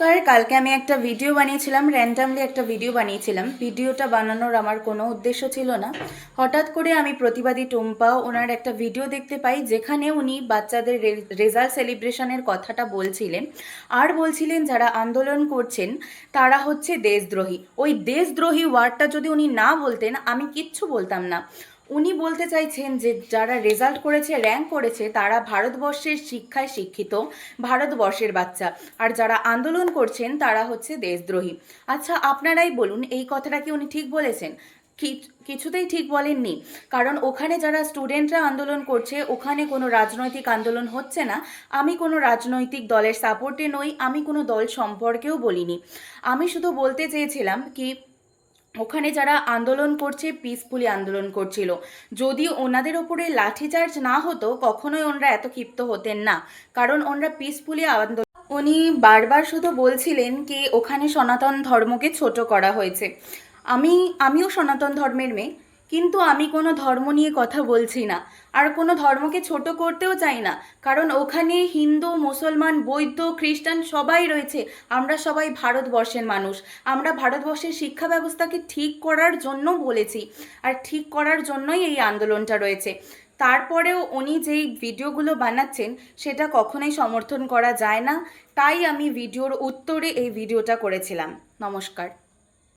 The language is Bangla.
নমস্কার। কালকে আমি একটা ভিডিও বানিয়েছিলাম, র্যান্ডামলি একটা ভিডিও বানিয়েছিলাম। ভিডিওটা বানানোর আমার কোনো উদ্দেশ্য ছিল না। হঠাৎ করে আমি প্রতিবাদী টুম্পা ওনার একটা ভিডিও দেখতে পাই, যেখানে উনি বাচ্চাদের রেজাল্ট সেলিব্রেশনের কথাটা বলছিলেন, আর বলছিলেন যারা আন্দোলন করছেন তারা হচ্ছে দেশদ্রোহী। ওই দেশদ্রোহী ওয়ার্ডটা যদি উনি না বলতেন আমি কিচ্ছু বলতাম না। উনি বলতে চাইছেন যে যারা রেজাল্ট করেছে, র্যাঙ্ক করেছে, তারা ভারতবর্ষের শিক্ষায় শিক্ষিত, ভারতবর্ষের বাচ্চা, আর যারা আন্দোলন করছেন তারা হচ্ছে দেশদ্রোহী। আচ্ছা, আপনারাই বলুন, এই কথাটা কি উনি ঠিক বলেছেন? কিছুতেই ঠিক বলেননি। কারণ ওখানে যারা স্টুডেন্টরা আন্দোলন করছে, ওখানে কোনো রাজনৈতিক আন্দোলন হচ্ছে না। আমি কোনো রাজনৈতিক দলের সাপোর্টে নই, আমি কোনো দল সম্পর্কেও বলিনি। আমি শুধু বলতে চেয়েছিলাম কি, ওখানে যারা আন্দোলন করছে পিসফুলি আন্দোলন করছিল। যদি ওনাদের ওপরে লাঠিচার্জ না হতো কখনোই ওনারা এত ক্ষিপ্ত হতেন না, কারণ ওনারা পিসফুলি আন্দোলন। উনি বারবার শুধু বলছিলেন কি ওখানে সনাতন ধর্মকে ছোট করা হয়েছে। আমিও সনাতন ধর্মের মেয়ে, কিন্তু আমি কোনো ধর্ম নিয়ে কথা বলছি না, আর কোনো ধর্মকে ছোট করতেও চাই না। কারণ ওখানে হিন্দু, মুসলমান, বৌদ্ধ, খ্রিস্টান সবাই রয়েছে। আমরা সবাই ভারতবর্ষের মানুষ। আমরা ভারতবর্ষের শিক্ষা ব্যবস্থাকে ঠিক করার জন্য বলেছি, আর ঠিক করার জন্যই এই আন্দোলনটা রয়েছে। তারপরেও উনি যেই ভিডিওগুলো বানাচ্ছেন সেটা কখনোই সমর্থন করা যায় না। তাই আমি ভিডিওর উত্তরে এই ভিডিওটা করেছিলাম। নমস্কার।